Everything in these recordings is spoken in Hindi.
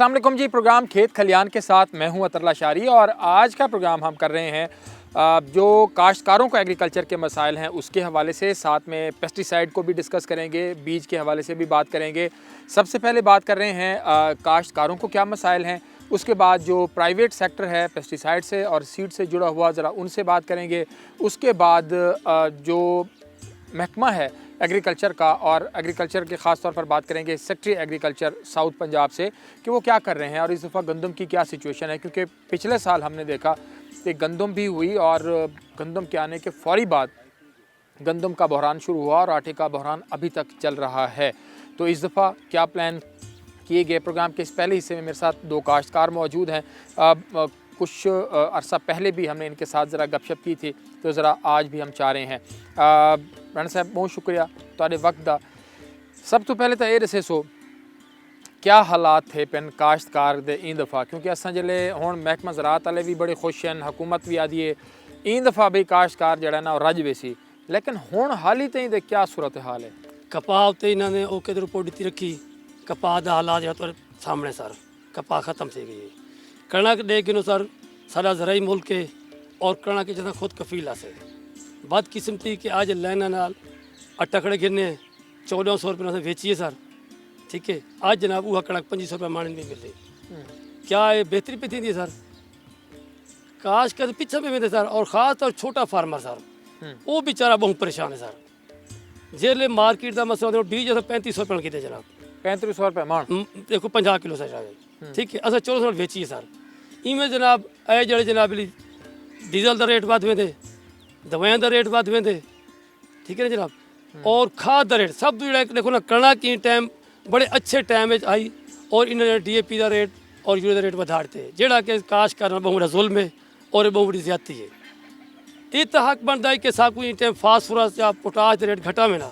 अस्सलाम वालेकुम जी। प्रोग्राम खेत खलियान के साथ मैं हूं अतरल्ला शारी और आज का प्रोग्राम हम कर रहे हैं जो काश्तकारों को एग्रीकल्चर के मसाइल हैं उसके हवाले से, साथ में पेस्टिसाइड को भी डिस्कस करेंगे, बीज के हवाले से भी बात करेंगे। सबसे पहले बात कर रहे हैं काश्तकारों को क्या मसाइल हैं, उसके बाद जो प्राइवेट सेक्टर है पेस्टिसाइड से और सीड से जुड़ा हुआ ज़रा उनसे बात करेंगे। उसके बाद जो महकमा है एग्रीकल्चर का और एग्रीकल्चर के ख़ास तौर पर बात करेंगे सेक्रेटरी एग्रीकल्चर साउथ पंजाब से कि वो क्या कर रहे हैं और इस दफ़ा गंदम की क्या सिचुएशन है, क्योंकि पिछले साल हमने देखा कि गंदम भी हुई और गंदम के आने के फ़ौरी बाद गंदम का बहरान शुरू हुआ और आटे का बहरान अभी तक चल रहा है। तो इस दफ़ा क्या प्लान किए गए। प्रोग्राम के इस पहले हिस्से में मेरे साथ दो काश्तकार मौजूद हैं। कुछ अरसा पहले भी हमने इनके साथ ज़रा गपशप की थी, तो ज़रा आज भी हम चाह रहे हैं। राणा साहब बहुत शुक्रिया तुहाडे वक्त दा। सब तो पहले तो ये दसे सो क्या हालात थे पेन काश्तकार दे इन दफ़ा, क्योंकि असां जिले हुण महकमा ज़राअत वाले भी बड़े खुश हैं, हुकूमत भी आदि है इन दफ़ा बई काश्तकार जड़ा ना रज वेसी, लेकिन हुण हाली तई दे क्या सूरत हाल है। कपाह उत्ते इन्होंने वो किधर रिपोर्ट दी रखी, कपाह का हालात जो तो सामने सर कपाह खत्म थी गई है। कणक दे किनो सर सारा ज़राई मुल्क है और कणक जैसा खुद कफील आसे बदकिस्मती कि आज लाइना नाल अटकड़े गिरने 1400 रुपये से बेचिए सर, ठीक है। आज जनाब वह कणक 2500 रुपये माने नहीं मिल रही। क्या ये बेहतरी पे थी सर? काश कर पीछे में सर, और ख़ास तौर छोटा फार्मर सर वो बेचारा बहुत परेशान है सर। जेले मार्केट का मसला देखो, डी जैसे 3500 रुपये कितने जनाब 3500 रुपये मान देखो 50 किलो सर, ठीक है। असा 1400 बेचिए सर। इवें जनाब ए जड़े जनाब डीजल का रेट वध वेंदे, दवाइयां का रेट वध वेंदे, ठीक है ना जनाब, और खाद का रेट सब जो देखो ना कणक की टाइम बड़े अच्छे टाइम में आई और इन्होंने DAP का रेट और यूरिया का रेट बढ़ाते जोड़ा कि काश करना बहुत बड़ा जुल्म है और बहुत बड़ी ज्यादती है। ये तो हक बनता है कि सब कोई टाइम फास्फोरस या पोटाश का रेट घटा में ना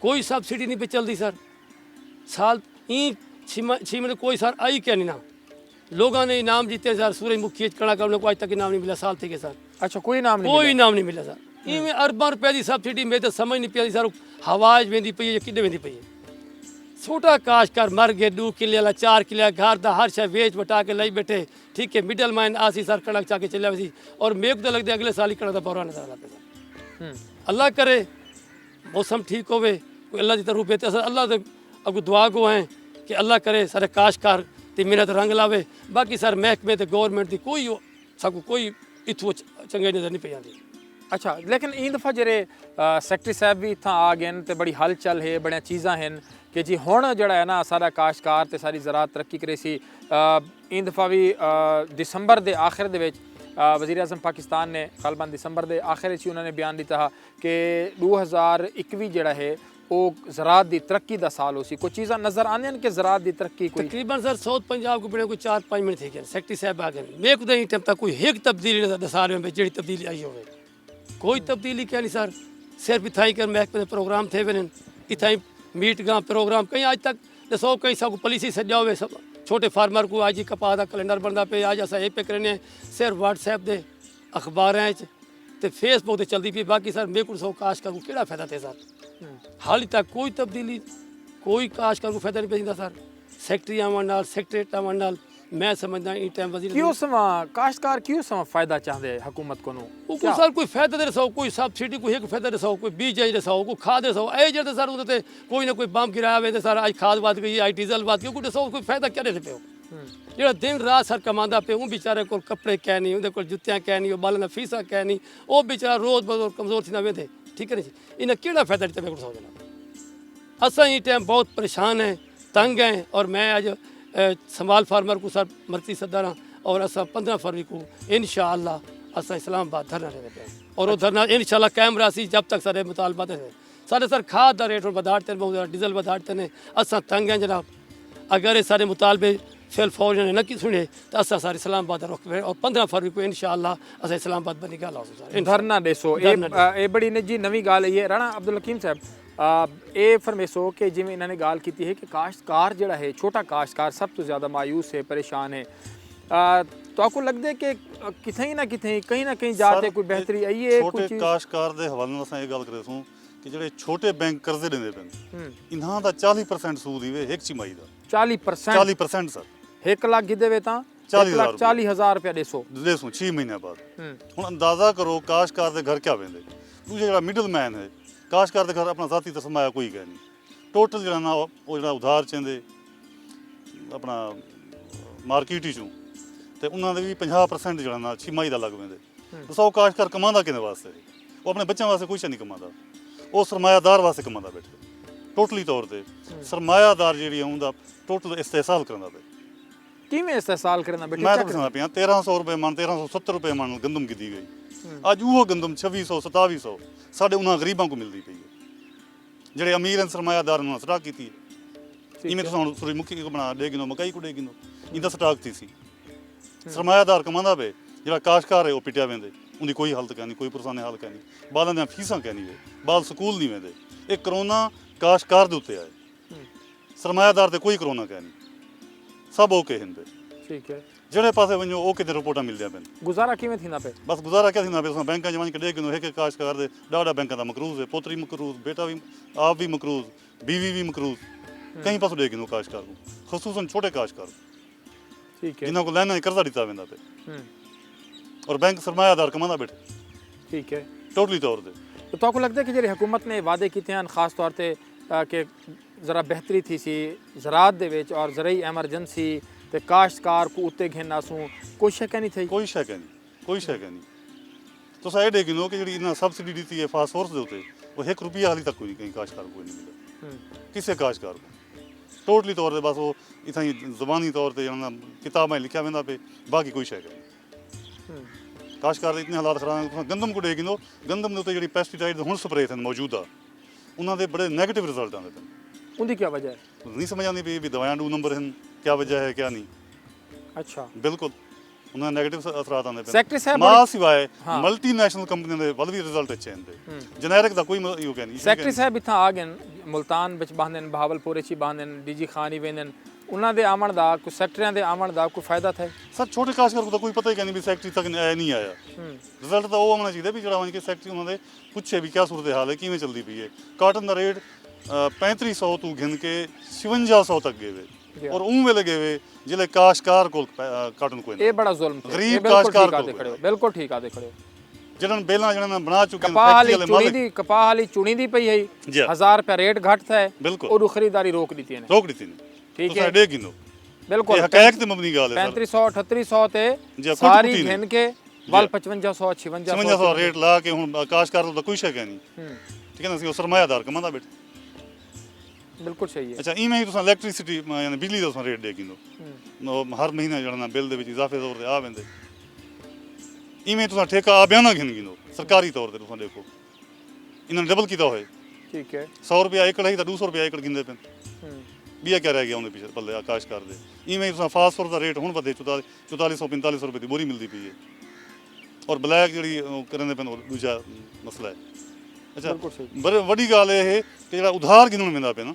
कोई सब्सिडी नहीं पे चलती सर। साल ई 6 महीने कोई सर आई क्या नहीं ना, लोगों ने इनाम जीते सर, सूरजमुखी कणक को आज तक इनाम नहीं मिला साल थे सर। अच्छा, कोई इनाम नहीं कोई इनाम नहीं मिला सर। इवें अरबां रुपए की सब्सिडी में तो समझ नहीं पी सर हवाज वेंदी पई है किधे वेंदी पई है। छोटा काश्तकार मर गए, 2 किले वाला 4 किले घर का हर शय वेच बटा के लाई बैठे, ठीक है। मिडल मैन आसी सर कणक चाके चलिया वसी और मेरे को तो लगता है अगले साल ही कणक का बहरान नजर आता सर। अल्लाह करे मौसम ठीक होवे, कोई अल्लाह की तरफ बेहतर सर। अल्लाह से अगो दुआ गो हैं कि अल्लाह करे सारे काश्तकार ती मेहनत रंग लावे। बाकी सर महकमे तो गौरमेंट की कोई सबको कोई इतों चंगे नज़र नहीं पे आती। अच्छा, लेकिन इन दफ़ा जेरे सेक्रेटरी साहब भी इतना आ गए तो बड़ी हलचल है, बड़िया चीज़ा हैं कि जी हुण जड़ा है ना सारा काश्तकार ते सारी ज़राअत तरक्की करे सी। इन दफ़ा भी दिसंबर के आखिर दे विच वज़ीर आज़म पाकिस्तान ने गलबन दिसंबर के आखिर च उन्होंने बयान दिता कि 2021 जड़ा है वो ज़राअत की तरक्की का साल हो सी। कोई चीज़ा नज़र आने कि ज़राअत की तरक्की कोई तकरीबन सर साउथ पंजाब को बड़े कोई 4-5 मिनट थे गए सेक्रेटरी साहब आ गए। मेरे को तो टाइम तक कोई एक तब्दीली नजर दसा रहे हैं जी तब्दीली आई हो, कोई तब्दीली क्या नहीं सर। सिर्फ इतना कर महकमे प्रोग्राम थे वे इतना मीट गां प्रोग्राम कहीं आज तक दसो कहीं सब पुलिस ही सजा हुए सब छोटे फार्मर को आज ही कपाह का कैलेंडर बनता पे आज असा ये पे करने सिर्फ व्हाट्सएप दे अखबारें ते फेसबुक ते चलती पी। बाकी सर मेरे को सौ काश्तकार को केड़ा फायदा थे सर? हाल तक कोई तब्दीली कोई काश्तकार को फायदा नहीं पैदा सर। सेक्रेटरी आवन नाल सेक्रेटरेट आवन नाल मैं समझदा इन टाइम वजीर क्यों समा काश्तकार क्यों समा फायदा चाहते हुकूमत को वो सर कोई फायदा दे रहा कोई सब्सिडी कोई एक फायदा दे कोई बीज दे कोई खाद दे ए जड़े सर उते कोई ना कोई बम गिराया वे सर आज खाद बात गई आज डीजल बात गई कोई फायदा क्या दे पे जो दिन रात सर कमांदा पे वो बेचारे को कपड़े कै नहीं उनके को जुत्तियां कै नहीं बालन फीसा कै नहीं वो बेचारा रोज बरोज कमजोर थी ना वे, ठीक है ना जी। इन्हें केड़ा फायदा दिता मेरे को समझना। असा ये टाइम बहुत परेशान है, तंग हैं और मैं आज संभाल फार्मर को सर मरती सदा रहा और असा 15 फरवरी को इंशाअल्लाह असा इस्लामाबाद धरना देने पे और वो धरना इंशाअल्लाह कायम रही जब तक सारे मुतालबा सारे सर खाद का रेट बढ़ाते बहुत ज़्यादा डीजल बढ़ाते हैं। असा तंग हैं जनाब, अगर ये सारे मुतालबे फिल फौज ने न की सुने तो असा सारे इस्लामाबाद रुख और 15 फरवरी को इंशाअल्लाह असा इस्लामाबाद बनी गल धरना देसो। ये बड़ी जी नवी गाल है। राणा अब्दुल हकीम साहब ये फरमेसो कि जिमें इन्होंने गाल की है कि काश्तकार जड़ा है छोटा काश्तकार सब तो ज़्यादा मायूस है, परेशान है। तो आपको लगता है कि कितें ना कितें कहीं ना कहीं जाते कोई बेहतरी आई है? छोटे काश्तकार के हवाले नाल असां ये गल करे सूं कि ਜਿਹੜੇ छोटे बैंक कर्जे लेंदे पे इन्हां दा 40% सूद ही वे एक छिमाई दा 40% 40% सर 1 ਲੱਖ ਗੀ ਦੇਵੇ ਤਾਂ 40,000 ਰੁਪਏ ਦੇਸੋ 6 ਮਹੀਨਿਆਂ ਬਾਅਦ। ਹੁਣ ਅੰਦਾਜ਼ਾ ਕਰੋ ਕਾਸ਼ਤਕਾਰ ਦੇ ਘਰ ਕਿਆ ਵੇਂਦੇ। ਦੂਜਾ ਜਿਹੜਾ ਮਿਡਲ ਮੈਨ ਹੈ ਕਾਸ਼ਤਕਾਰ ਦੇ ਘਰ ਆਪਣਾ ਜ਼ਾਤੀ ਤਾਂ ਸਰਮਾਇਆ ਕੋਈ ਹੈ ਨਹੀਂ। ਟੋਟਲ ਜਿਹੜਾ ਨਾ ਉਹ ਜਿਹੜਾ ਉਧਾਰ ਚੰਦੇ ਆਪਣਾ ਮਾਰਕੀਟ ਵਿੱਚੋਂ ਤੇ ਉਹਨਾਂ ਦੇ ਵੀ 50% ਜਿਹੜਾ ਨਾ ਛਿਮਾਈ ਦਾ ਲੱਗ ਪੈਂਦੇ। ਦੱਸੋ ਉਹ ਕਾਸ਼ਤਕਾਰ ਕਮਾਉਂਦਾ ਕਿਹਦੇ ਵਾਸਤੇ? ਉਹ ਆਪਣੇ ਬੱਚਿਆਂ ਵਾਸਤੇ ਕੁਛ ਨਹੀਂ ਕਮਾਉਂਦਾ, ਉਹ ਸਰਮਾਇਆਦਾਰ ਵਾਸਤੇ ਕਮਾਉਂਦਾ ਬੈਠੇ। ਟੋਟਲੀ ਤੌਰ ਤੇ ਸਰਮਾਇਆਦਾਰ ਜਿਹੜੀ ਹੁੰਦਾ ਟੋਟਲ ਇਸਤੇਸਾਲ ਕਰਦਾ ਪਿਆ। ਕਿਵੇਂ ਇਸਤੇਸਾਲ ਕਰਨਾ ਬੇਟੇ? ਮੈਂ ਤਾਂ ਦੱਸਣਾ ਪਿਆ 1300 ਰੁਪਏ ਮਣ 1370 ਰੁਪਏ ਮਣ ਗੰਦਮ ਕੀਤੀ ਗਈ। ਅੱਜ ਉਹ ਗੰਦਮ 2600 2700 ਸਾਡੇ ਉਹਨਾਂ ਗਰੀਬਾਂ ਨੂੰ ਮਿਲਦੀ ਪਈ ਹੈ ਜਿਹੜੇ ਅਮੀਰ ਹਨ ਸਰਮਾਇਆਦਾਰ ਨੂੰ ਸਟਾਕ ਕੀਤੀ ਹੈ। ਜਿਵੇਂ ਤੁਸੀਂ ਹੁਣ ਸੂਰਜਮੁਖੀ ਬਣਾ ਦੇ ਗਿਨੋ ਮਕਈ ਕੁੜੇ ਗਿਨੋ ਇਹਦਾ ਸਟਾਕ ਤੀ ਸੀ। ਸਰਮਾਇਆਦਾਰ ਕਮਾਉਂਦਾ ਵੇ, ਜਿਹੜਾ ਕਾਸ਼ਤਕਾਰ ਹੈ ਉਹ ਪਿੱਟਿਆ ਵੇਂਦੇ। ਉਹਦੀ ਕੋਈ ਹਾਲਤ ਕਹਿ ਨਹੀਂ, ਕੋਈ ਪੁਰਸਾਨੇ ਹਾਲ ਕਹਿ ਨਹੀਂ, ਬਾਲਾਂ ਦੀਆਂ ਫੀਸਾਂ ਕਹਿ ਨਹੀਂ ਵੇ, ਬਾਲ ਸਕੂਲ ਨਹੀਂ ਵੇਂਦੇ। ਇਹ ਕਰੋਨਾ ਕਾਸ਼ਤਕਾਰ ਦੇ ਉੱਤੇ ਆਏ, ਸਰਮਾਇਆਦਾਰ ਤੇ ਕੋਈ ਕਰੋਨਾ ਕਹਿ ਨਹੀਂ, ਸਭ ਉਹ ਕਹਿੰਦੇ। ਠੀਕ ਹੈ, ਜਿਹੜੇ ਪਾਸੇ ਵੰਜੋ ਉਹ ਕਿਤੇ ਰਿਪੋਰਟਾਂ ਮਿਲਦੀਆਂ ਪੈਣ। ਗੁਜ਼ਾਰਾ ਕਿਵੇਂ ਥੀਂਦਾ ਪਏ? ਬਸ ਗੁਜ਼ਾਰਾ ਕਿਆ ਥੀਂਦਾ ਪਿਆ? ਬੈਂਕਾਂ 'ਚ ਵੰਜ ਕੇ ਡੇ ਗਿਨੋ ਇੱਕ ਕਾਸ਼ਤਕਾਰ ਦੇ ॾाढा ਬੈਂਕਾਂ ਦਾ ਮਕਰੂਜ਼ ਹੈ, ਪੋਤਰੀ ਮਕਰੂਜ਼, ਬੇਟਾ ਵੀ ਆਪ ਵੀ ਮਕਰੂਜ਼, बीवी भी मकरूज, कहीं पासों ॾे गिनो काश्तकार को, खसूसन छोटे काश्तकार ठीक है जिन्हों को लैना कर्जा दिता वेंदा पे और बैंक सरमायादार कमांदा बैठे। ठीक है, टोटली तौर पे तो आपको लगता है कि ਜਿਹੜੀ हुकूमत ने वादे ਕੀਤੇ ਹਨ ਖਾਸ ਤੌਰ ਤੇ ਕਿ ਜ਼ਰਾ ਬਿਹਤਰੀ ਥੀ ਸੀ ਜ਼ਰਾਤ ਦੇ ਵਿੱਚ ਔਰ ਜ਼ਰਈ ਐਮਰਜੈਂਸੀ ਤੇ ਕਾਸ਼ਤਕਾਰ को ਉੱਤੇ घेना ਸੂ ਕੋਈ ਸ਼ੱਕ ਨਹੀਂ ਥਈ? ਕੋਈ ਸ਼ੱਕ ਨਹੀਂ, ਕੋਈ ਸ਼ੱਕ ਨਹੀਂ। ਤੁਸੀਂ ਇਹ ਡੇ ਗਿਨੋ ਕਿ ਜਿਹੜੀ ਇਹਨਾਂ ਸਬਸਿਡੀ ਦਿੱਤੀ ਹੈ ਫਾਸਫੋਰਸ ਦੇ ਉੱਤੇ ਉਹ 1 ਰੁਪਿਆ ਹਾਲੀ ਤੱਕ ਕੋਈ ਨਹੀਂ ਕहीं ਕਾਸ਼ਤਕਾਰ ਕੋਈ नहीं मिला ਕਿਸੇ ਕਾਸ਼ਤਕਾਰ को। ਟੋਟਲੀ ਤੌਰ ਤੇ ਬਸ ਉਹ ਇਥਾਂ ਹੀ ਜ਼ਬਾਨੀ ਤੌਰ ਤੇ ਇਹਨਾਂ ਕਿਤਾਬਾਂ ਲਿਖਿਆ वेंदा पे, ਬਾਕੀ ਕੋਈ ਸ਼ੱਕ ਨਹੀਂ। ਕਾਸ਼ਤਕਾਰ ਦੇ ਇਤਨੇ ਹਾਲਾਤ ਖਰਾਬ ਹਨ। ਗੰਦਮ ਕੋ ਡੇ ਗਿਨੋ, ਗੰਦਮ ਦੇ ਉੱਤੇ ਜਿਹੜੀ ਪੈਸਟੀਸਾਈਡ ਹੁਣ ਸਪਰੇਅ ਹਨ ਮੌਜੂਦਾ ਉਹਨਾਂ ਦੇ ਬੜੇ ਨੈਗੇਟਿਵ ਰਿਜ਼ਲਟ ਆਉਂਦੇ ਪਏ। ਉਹਦੀ ਕੀ ਵਜ੍ਹਾ ਹੈ? नहीं समझ आती भी दवाइयां 2 नंबर हैं, क्या वजह है क्या नहीं। अच्छा बिल्कुल उन्हें नेगेटिव असरात आने पे सेक्रेटरी साहब मां सिवाय मल्टीनेशनल कंपनी ਦੇ ਵੱਧ ਵੀ ਰਿਜ਼ਲਟ ਅੱਛੇ ਹੁੰਦੇ। ਜਨਰਿਕ ਦਾ ਕੋਈ ਯੂ ਕਹਿ ਨਹੀਂ। ਸੈਕਟਰੀ ਸਾਹਿਬ ਇੱਥਾਂ ਆ ਗਏ ਮੁਲਤਾਨ ਵਿੱਚ ਬਾਂਦੇ ਨੇ, ਬਹਾਵਲਪੁਰ ਚ ਬਾਂਦੇ ਨੇ, ਡੀਜੀ ਖਾਨ ਹੀ ਵੇਂਦੇ ਨੇ, ਉਹਨਾਂ ਦੇ ਆਵਣ ਦਾ ਕੋਈ ਸੈਕਟਰੀਆਂ ਦੇ ਆਵਣ ਦਾ ਕੋਈ ਫਾਇਦਾ ਥਾ? ਸਰ ਛੋਟੇ ਕਾਸ਼ਤਕਾਰ ਨੂੰ ਤਾਂ ਕੋਈ ਪਤਾ ਹੀ ਨਹੀਂ ਵੀ ਸੈਕਟਰੀ ਤੱਕ ਨਹੀਂ ਆਇਆ। ਰਿਜ਼ਲਟ ਤਾਂ ਉਹ ਆਉਣਾ ਚਾਹੀਦਾ ਵੀ ਜਿਹੜਾ ਕਿ ਸੈਕਟਰੀ ਉਹਨਾਂ ਦੇ ਪੁੱਛੇ ਵੀ ਕਿਆ ਸੂਰਤ ਹਾਲ ਹੈ, ਕਿਵੇਂ ਚੱਲਦੀ ਪਈ ਹੈ। ਕਾਟਨ ਦਾ ਰੇਟ 3500 ਤੋਂ ਗਿਣ ਕੇ 5600 ਤੱਕ ਗਏ ਵੇ और उं वे लगे वे जिले काशकार को काटन कोई ये बड़ा जुल्म थे। गरीब काशकार को बिल्कुल ठीक आदे खड़े जिन्हन बेला जिन्हन बना चुके हैं कपाह वाली चुनी दी, कपाह वाली चुनी दी पई है 1000 रुपए रेट घट था बिल्कुल और खरीदारी रोक दी थी ने, रोक दी थी। ठीक है डे गिनो बिल्कुल ये हकीकत ते मबनी गाल है। 3500 3800 ते सारी घिन के वाल 5500 5600 रेट ला के हुन काशकार दा कोई शक नहीं। ठीक है ना, सी सरमायादार कमांदा बैठे। बिल्कुल सही है। अच्छा इवें ही तुसां इलेक्ट्रिसिटी यानी बिजली दा तुसां रेट दे गिनो हर महीना जड़ा ना बिल दे विच इजाफे तौर ते आ वेंदे। इवें तुसां ठेका आ बयाना घिन गिनो सरकारी तौर ते तुसां देखो इन्हां डबल कीता होए। ठीक है 100 रुपया एकड़ है तो 200 रुपया एकड़ गिनदे पे बिया क्या रह गया उनके पीछे बल्ले काशतकार दे। इवें ही तुसां फास्फोरस दा रेट हुण वधे 4400 4500 रुपए दी बोरी मिलदी पई है और ब्लैक जिहड़ी करंदे पे दूजा मसला है। अच्छा बड़ी गल है कि जो उधार गिनण वेंदा पे ना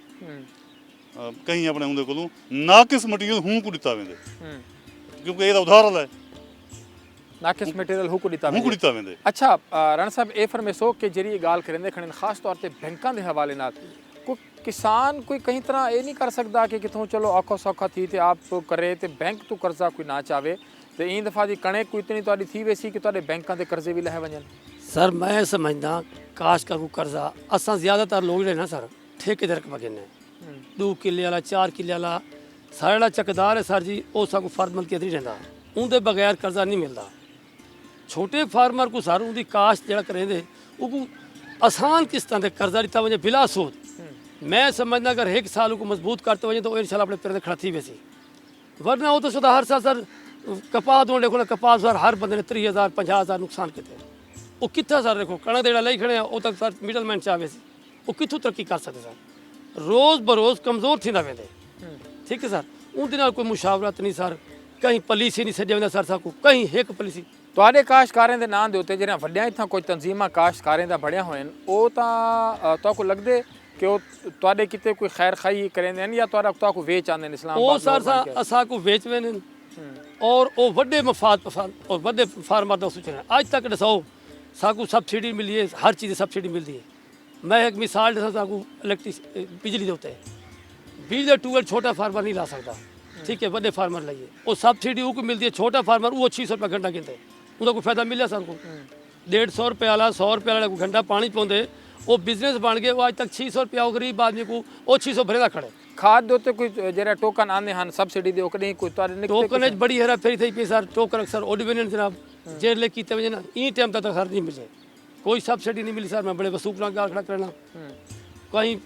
कहीं अपने उनके कोलों नाकिस मटीरियल हूं को दिता वेंदे क्योंकि ये उधार वाला है। नाकिस मटीरियल हूं को दिता वेंदे। अच्छा राणा साहब ए फरमेसो कि जेरी गाल करेंदे खड़न खास तौर ते बैंकां दे हवाले नाल कोई किसान कोई कहीं तरह ये नहीं कर सकता कि कितों चलो औखा सौखा थी ते आप करे ते बैंक तो कर्जा कोई ना चाहे ते इन दफ़ा दी कणक कोई इतनी तुहाडी थी वैसी कि तुहाडे बैंकां दे कर्जे भी लहे वजन? सर मैं समझदा काशतकार को कर्जा असां ज़्यादातर लोग ने ना सर ठेकेदार के ने 2 किले वाला 4 किले वाला सारा चकदार है सर जी वो साकू फार्मर के नहीं रहिंदा उनके बगैर कर्जा नहीं मिलता। छोटे फार्मर को सर उनकी काश्त जड़ा करेंदे वो आसान किस्तां ते कर्जा दिता वजे बिला सूद। मैं समझदा अगर 1 साल को मजबूत करते वजे तो इंशाल्लाह अपने पैर खड़ा थी वैसी, वरना वो तो सदा हर साल सर कपाह दो देखो ना कपाह सर हर बंदे ने 30,000 50,000 नुकसान किते वो कितना सर देखो कणक देड़ा लाई खड़े वो तक सर मिडलमैन चाहे सी वो कितों तरक्की कर सकते सर रोज़ बरोज़ कमज़ोर थी ना वेंदे। ठीक है सर उनके नाल कोई मुशावरत नहीं सर कहीं पॉलिसी नहीं सजे वेंदा सर साकू कहीं एक पॉलिसी ਤੁਹਾਡੇ ਕਾਸ਼ਤਕਾਰਾਂ ਦੇ ਨਾਂ ਦੇ ਉੱਤੇ ਜਿਹੜੀਆਂ ਵੱਡੀਆਂ ਇੱਥਾਂ ਕੋਈ ਤਨਜ਼ੀਮਾਂ ਕਾਸ਼ਤਕਾਰਾਂ ਦਾ ਬੜੀਆਂ ਹੋਏ ਉਹ ਤਾਂ ਤੁਹਾਨੂੰ ਲੱਗਦੇ ਕਿ ਉਹ ਤੁਹਾਡੇ ਕਿਤੇ ਕੋਈ ਖੈਰ ਖਾਈ ਕਰਿੰਦੇ ਨੇ ਜਾਂ ਤੁਹਾਨੂੰ ਵੇਚ ਆਉਂਦੇ ਨੇ ਇਸਲਾਮਾਬਾਦ? ਉਹ ਸਰ ਅਸਾਂ ਕੋ ਵੇਚ ਵੇ ਨੇ ਔਰ ਉਹ ਵੱਡੇ ਮਫਾਦ ਔਰ ਵੱਡੇ ਫਾਰਮਰ ਦਾ ਸੋਚਣਾ ਅੱਜ ਤੱਕ ਦਸੋ ਸਾਕੂ ਸਬਸਿਡੀ ਮਿਲੀ ਹੈ हर चीज़ सब्सिडी मिलती है। मैं एक मिसाल दसा साकू इलेक्ट्रिक बिजली के उत्ते बिजली का ट्यूबवेल छोटा फार्मर नहीं ला सकता ठीक है वड्डे फार्मर लइए वो सब्सिडी को मिलती है छोटा फार्मर वो 600 रुपये घंटा कहते उनका कोई फायदा मिले सर को 150 रुपये वाला 100 रुपये वाला को घंटा पानी पाते वो बिजनेस बन गए वो आज तक 600 रुपया वो गरीब आदमी को वो 600 भरेगा खड़े खाद दोते कोई जरा टोकन आने हन सब्सिडी दे ओकने कोई तारे निकते टोकन बड़ी हेरा फेरी थी पी सर टोकन अक्सर ऑर्डिनेंस जनाब जेल कीते वजह ना ई टाइम तक सर नहीं मिले कोई सब्सिडी नहीं मिली सर मैं बड़े वसूखना गाल खड़ा करना कहीं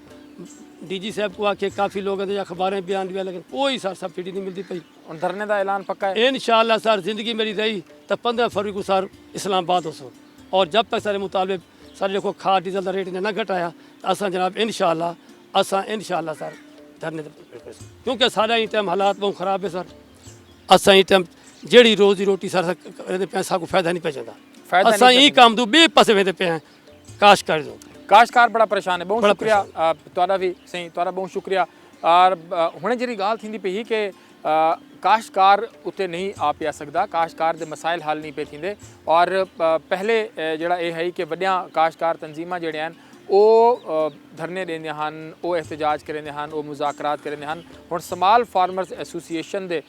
डीजी साहब को आके काफ़ी लोग हैं अखबारें बयान दिया लेकिन कोई सर सब्सिडी नहीं मिलती पई और धरने का ऐलान पक्का है इंशाअल्लाह सर ज़िंदगी मेरी रही तो 15 फरवरी को सर इस्लामाबाद हो सो और जब तक सारे मुतालबे सर देखो खाद डीजल का रेट ने ना घटाया तो असा जनाब इंशाअल्लाह सर धरने क्योंकि सारा ही टाइम हालात बहुत ख़राब है सर असा ही टाइम जेड़ी रोजी रोटी सर पैसा को फायदा नहीं पहुँचता असा ही काम दो बे पासे वेंदे पे हैं काश कर दो काश्तकार बड़ा परेशान है बहुत शुक्रिया तुहाडा भी सही तुहाडा बहुत शुक्रिया और हुणे जी गाल थी पई कि काश्तकार उत्ते नहीं आ पिया सकता काश्तकार दे मसाइल हल नहीं पे थींदे और पहले जड़ा ये है कि वड्डियां काश्तकार तंजीमां जड़ियां हैं वो धरने देंदे हन वो एहतजाज करेंदे हन वो मुज़ाकरात करेंदे हन हुण समाल फार्मर्स एसोसीएशन दे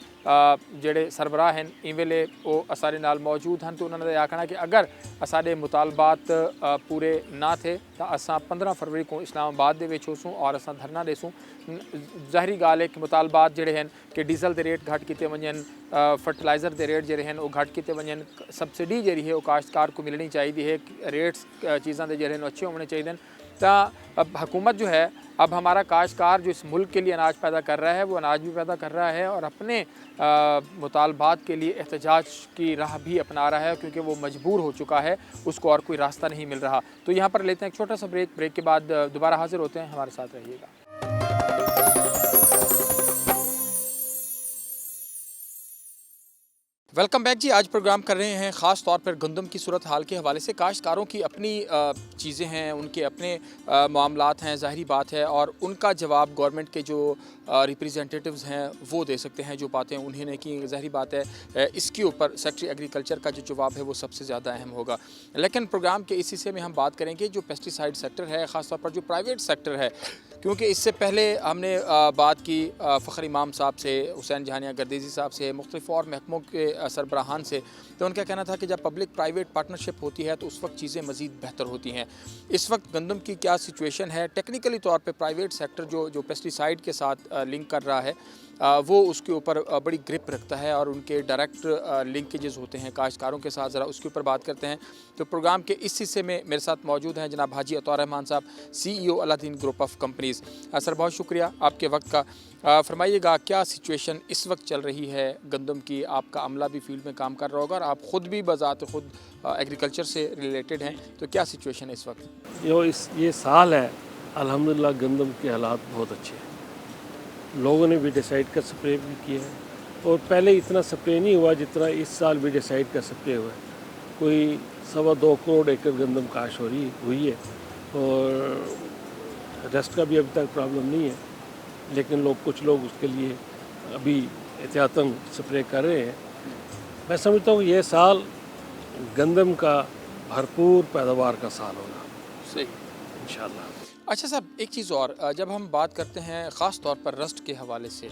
जेड़े सरबराह हैं इन वेले वो असारे नाल मौजूद हैं तो उन्होंने यह आखना कि अगर असारे मुतालबात पूरे ना थे तो असा 15 फरवरी को इस्लामाबाद दे विच होसूं और असा धरना देसूं ज़ाहरी गाल है कि मुतालबात जड़े हैं कि डीजल के रेट घट किए वजन फर्टिलाइज़र के रेट जड़े हैं वो घट किए वजन सब्सिडी जी है वो काश्तकार को मिलनी चाहिए है रेट्स चीज़ों के जड़े अच्छे होने चाहिए तो अब हुकूमत जो है अब हमारा काश्तकार जो इस मुल्क के लिए अनाज पैदा कर रहा है वो अनाज भी पैदा कर रहा है और अपने मुतालबात के लिए एहतजाज की राह भी अपना रहा है क्योंकि वो मजबूर हो चुका है उसको और कोई रास्ता नहीं मिल रहा। तो यहाँ पर लेते हैं एक छोटा सा ब्रेक के बाद दोबारा हाजिर होते हैं हमारे साथ रहिएगा। वेलकम बैक जी। आज प्रोग्राम कर रहे हैं ख़ास तौर पर गंदम की सूरत हाल के हवाले से। काश्तकारों की अपनी चीज़ें हैं उनके अपने मामलात हैं ज़ाहिरी बात है और उनका जवाब गवर्नमेंट के जो रिप्रेजेंटेटिव्स हैं वो दे सकते हैं जो बातें उन्होंने की ज़ाहिरी बात है इसके ऊपर सेक्रेटरी एग्रीकल्चर का जो जवाब है वो सबसे ज़्यादा अहम होगा। लेकिन प्रोग्राम के इस हिस्से में हम बात करेंगे जो पेस्टिसाइड सेक्टर है ख़ास तौर पर जो प्राइवेट सेक्टर है क्योंकि इससे पहले हमने बात की फ़खर इमाम साहब से, हुसैन जहानिया गर्देज़ी साहब से, मुख्तलिफ और महकमों के सरबराहान से, तो उनका कहना था कि जब पब्लिक प्राइवेट पार्टनरशिप होती है तो उस वक्त चीज़ें मज़ीद बेहतर होती हैं। इस वक्त गंदम की क्या सिचुएशन है टेक्निकली तौर पे प्राइवेट सेक्टर जो पेस्टिसाइड के साथ लिंक कर रहा है वो उसके ऊपर बड़ी ग्रिप रखता है और उनके डायरेक्ट लिंकेजेस होते हैं काश्तकारों के साथ। ज़रा उसके ऊपर बात करते हैं। तो प्रोग्राम के इस हिस्से में मेरे साथ मौजूद हैं जनाब हाजी अतौर रहमान साहब, CEO Aladdin group of companies. Sir बहुत शुक्रिया आपके वक्त का। फरमाइएगा क्या सिचुएशन इस वक्त चल रही है गंदम की? आपका अमला भी फील्ड में काम कर रहा होगा और आप ख़ुद भी बज़ात ख़ुद एग्रीकल्चर से रिलेटेड हैं, तो क्या सिचुएशन है इस वक्त? ये साल है अल्हम्दुलिल्लाह गंदम के हालात बहुत अच्छे हैं। लोगों ने वीडिसाइड का स्प्रे भी किया है और पहले इतना स्प्रे नहीं हुआ जितना इस साल वीडिसाइड का स्प्रे हुआ है। कोई 2.25 करोड़ एकड़ गंदम काश हुई है और रेस्ट का भी अभी तक प्रॉब्लम नहीं है, लेकिन कुछ लोग उसके लिए अभी एहतियातन स्प्रे कर रहे हैं। मैं समझता हूँ ये साल गंदम का भरपूर पैदावार का साल होगा सही इंशाल्लाह। अच्छा साहब, एक चीज़ और, जब हम बात करते हैं ख़ास तौर पर रस्ट के हवाले से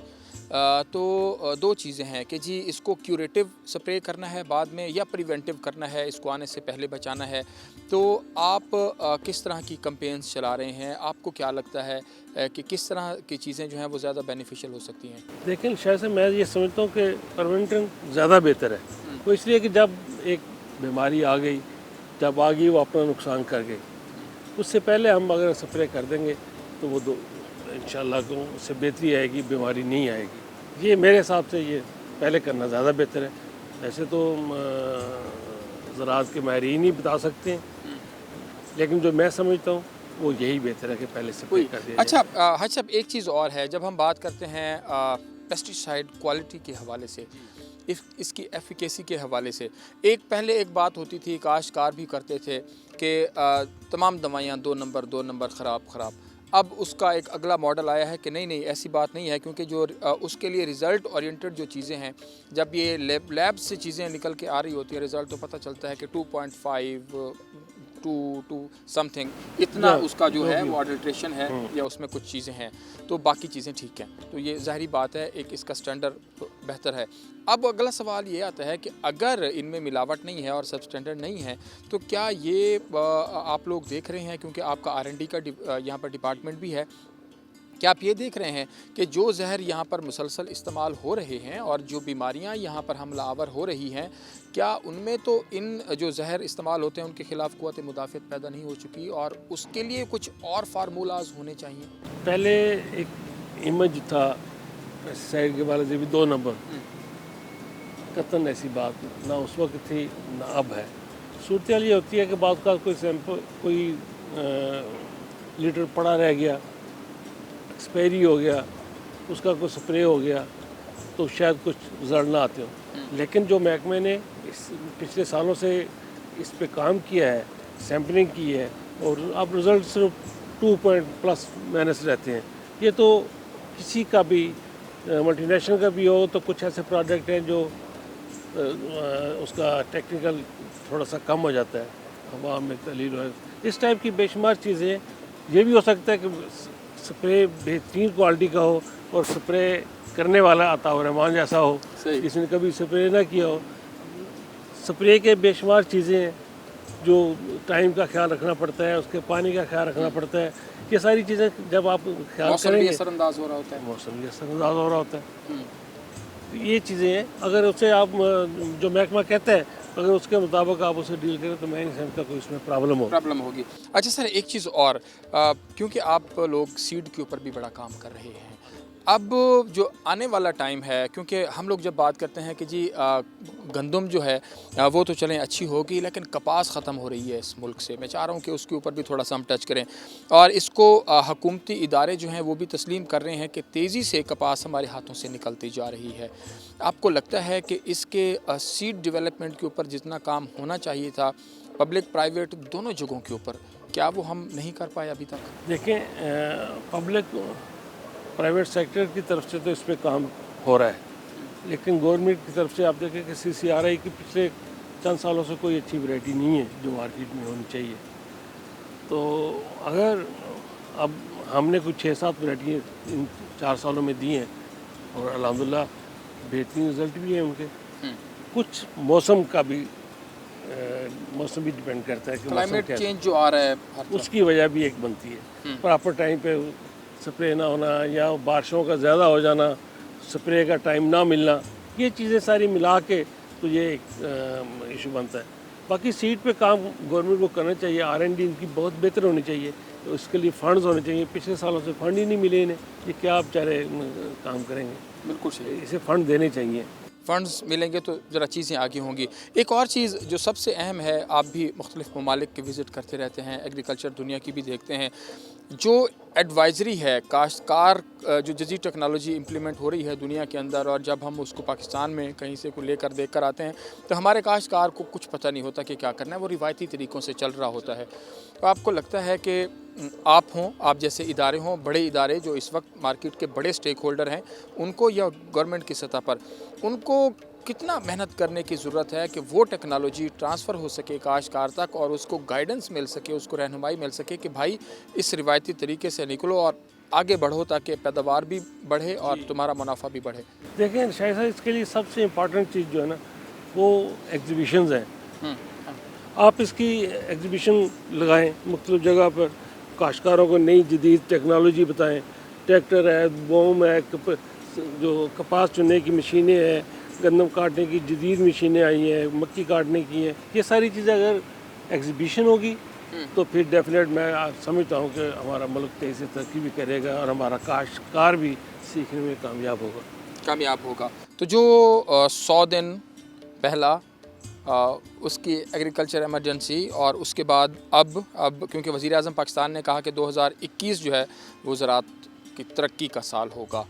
तो दो चीज़ें हैं कि जी इसको क्यूरेटिव स्प्रे करना है बाद में या प्रिवेंटिव करना है, इसको आने से पहले बचाना है। तो आप किस तरह की कैंपेन्स चला रहे हैं? आपको क्या लगता है कि किस तरह की चीज़ें जो हैं वो ज़्यादा बेनिफिशियल हो सकती हैं? लेकिन शायद से मैं ये समझता हूँ कि प्रिवेंटिव ज़्यादा बेहतर है। वो इसलिए कि जब एक बीमारी आ गई, जब आ गई वो अपना नुकसान कर गई, उससे पहले हम अगर स्प्रे कर देंगे तो वो इंशाल्लाह को उससे बेहतरी आएगी, बीमारी नहीं आएगी। ये मेरे हिसाब से ये पहले करना ज़्यादा बेहतर है। वैसे तो ज़राअत के माहिरीन ही बता सकते हैं, लेकिन जो मैं समझता हूँ वो यही बेहतर है कि पहले स्प्रे कर दिया। अच्छा हज साहब, एक चीज़ और है, जब हम बात करते हैं पेस्टिसाइड क्वालिटी के हवाले से, इसकी एफिकेसी के हवाले से, पहले एक बात होती थी, काश्तकार भी करते थे कि तमाम दवाइयाँ 2 नंबर ख़राब। अब उसका एक अगला मॉडल आया है कि नहीं ऐसी बात नहीं है, क्योंकि जो उसके लिए रिज़ल्ट ओरिएंटेड जो चीज़ें हैं, जब ये लैब से चीज़ें निकल के आ रही होती है रिज़ल्ट, तो पता चलता है कि 2.5 टू समथिंग, इतना Yeah, उसका जो जो है भी वो हो। अडल्ट्रेशन है या उसमें कुछ चीज़ें हैं, तो बाकी चीज़ें ठीक हैं। तो ये ज़ाहिरी बात है, एक इसका स्टैंडर्ड बेहतर है। अब अगला सवाल ये आता है कि अगर इनमें मिलावट नहीं है और सब स्टैंडर्ड नहीं है, तो क्या ये आप लोग देख रहे हैं, क्योंकि आपका R&D का यहाँ पर डिपार्टमेंट भी है, क्या आप ये देख रहे हैं कि जो जहर यहाँ पर मुसलसल इस्तेमाल हो रहे हैं और जो बीमारियाँ यहाँ पर हमलावर हो रही हैं, क्या उनमें तो इन जो जहर इस्तेमाल होते हैं उनके ख़िलाफ़ क़ुव्वत मुदाफ़अत पैदा नहीं हो चुकी और उसके लिए कुछ और फार्मूलाज होने चाहिए? पहले एक इमेज था पेस्टिसाइड के वाले से भी 2 नंबर, कतन ऐसी बात ना उस वक्त थी ना अब है। सूरत ये होती है कि बाद का कोई सैंपल कोई लीटर पड़ा रह गया, एक्सपायरी हो गया, उसका कोई स्प्रे हो गया, तो शायद कुछ रिजल्ट ना आते हो। लेकिन जो महकमे ने पिछले सालों से इस पे काम किया है, सैम्पलिंग की है, और अब रिज़ल्ट सिर्फ 2 पॉइंट प्लस माइनस रहते हैं। ये तो किसी का भी मल्टीनेशनल का भी हो तो कुछ ऐसे प्रोडक्ट हैं जो उसका टेक्निकल थोड़ा सा कम हो जाता है, हवा में तलील हो, इस टाइप की बेशुमार चीज़ें। ये भी हो सकता है कि स्प्रे बेहतरीन क्वालिटी का हो और स्प्रे करने वाला अताउर रहमान जैसा हो, जिसने कभी स्प्रे ना किया हो। स्प्रे के बेशुमार चीज़ें हैं जो टाइम का ख्याल रखना पड़ता है, उसके पानी का ख्याल रखना पड़ता है। ये सारी चीज़ें जब आप ख्याल करेंगे, असरअंदाज हो रहा होता है, मौसम भी असरअंदाज हो रहा होता है। तो ये चीज़ें हैं, अगर उससे आप जो महकमा कहता है अगर उसके मुताबिक आप उसे डील करें तो मैं नहीं समझता कोई इसमें प्रॉब्लम होगी। अच्छा सर, एक चीज़ और, क्योंकि आप लोग सीड के ऊपर भी बड़ा काम कर रहे हैं, अब जो आने वाला टाइम है, क्योंकि हम लोग जब बात करते हैं कि जी गंदम जो है वो तो चलें अच्छी होगी, लेकिन कपास ख़त्म हो रही है इस मुल्क से। मैं चाह रहा हूँ कि उसके ऊपर भी थोड़ा सा हम टच करें, और इसको हुकूमती इदारे जो हैं वो भी तस्लीम कर रहे हैं कि तेज़ी से कपास हमारे हाथों से निकलती जा रही है। आपको लगता है कि इसके सीड डेवलपमेंट के ऊपर जितना काम होना चाहिए था पब्लिक प्राइवेट दोनों जगहों के ऊपर, क्या वो हम नहीं कर पाए अभी तक? देखें, पब्लिक प्राइवेट सेक्टर की तरफ से तो इस पर काम हो रहा है, लेकिन गवर्नमेंट की तरफ से आप देखें कि CCRI की पिछले चंद सालों से कोई अच्छी वैरायटी नहीं है जो मार्केट में होनी चाहिए। तो अगर अब हमने कुछ 6-7 वैरायटी इन 4 सालों में दी हैं और अल्हम्दुलिल्लाह बेहतरीन रिजल्ट भी हैं उनके। कुछ मौसम का भी मौसम भी डिपेंड करता है कि क्लाइमेट चेंज जो आ रहा है उसकी वजह भी एक बनती है। प्रॉपर टाइम पे स्प्रे ना होना या बारिशों का ज़्यादा हो जाना, स्प्रे का टाइम ना मिलना, ये चीज़ें सारी मिला के तो ये एक इशू बनता है। बाकी सीट पे काम गवर्नमेंट को करना चाहिए, R&D इनकी बहुत बेहतर होनी चाहिए, तो इसके लिए फंड्स होने चाहिए। पिछले सालों से फंड ही नहीं मिले इन्हें, ये क्या आप बेचारे काम करेंगे? बिल्कुल सही, इसे फंड देने चाहिए। फ़ंड्स मिलेंगे तो ज़रा चीज़ें आगे होंगी। एक और चीज़ जो सबसे अहम है, आप भी मुख्तलिफ़ ममालिक के विज़िट करते रहते हैं, एग्रीकल्चर दुनिया की भी देखते हैं, जो एडवाइज़री है काश्तकार, जो जदीद टेक्नोलॉजी इम्प्लीमेंट हो रही है दुनिया के अंदर, और जब हम उसको पाकिस्तान में कहीं से को लेकर देख कर आते हैं तो हमारे काश्तकार को कुछ पता नहीं होता कि क्या करना है, वो रिवायती तरीक़ों से चल रहा होता है। तो आपको लगता है कि आप हों, आप जैसे इदारे हों, बड़े इदारे जो इस वक्त मार्केट के बड़े स्टेक होल्डर हैं, उनको या गवर्नमेंट की सतह पर उनको कितना मेहनत करने की ज़रूरत है कि वो टेक्नोलॉजी ट्रांसफ़र हो सके काश्तकार तक और उसको गाइडेंस मिल सके, उसको रहनुमाई मिल सके कि भाई इस रिवायती तरीके से निकलो और आगे बढ़ो, ताकि पैदावार भी बढ़े और तुम्हारा मुनाफा भी बढ़े? देखें शायद साहब, इसके लिए सबसे इम्पॉर्टेंट चीज़ जो है ना वो एग्जीबिशंस हैं। आप इसकी एग्जीबिशन लगाएं मुख्तलिफ़ जगह पर, काश्तकारों को नई जदीद टेक्नोलॉजी बताएं। ट्रैक्टर है, बूम है, जो कपास चुनने की मशीनें हैं, गंदम काटने की जदीद मशीनें आई हैं, मक्की काटने की हैं, ये सारी चीज़ें अगर एग्जीबिशन होगी तो फिर डेफिनेट मैं समझता हूँ कि हमारा मुल्क तेज़ी से तरक्की भी करेगा और हमारा काश्तकार भी सीखने में कामयाब होगा। तो जो 100 दिन पहला उसकी एग्रीकल्चर एमरजेंसी और उसके बाद अब क्योंकि वज़ीर आज़म पाकिस्तान ने कहा कि 2021 जो है वो ज़राअत की तरक्की का साल होगा,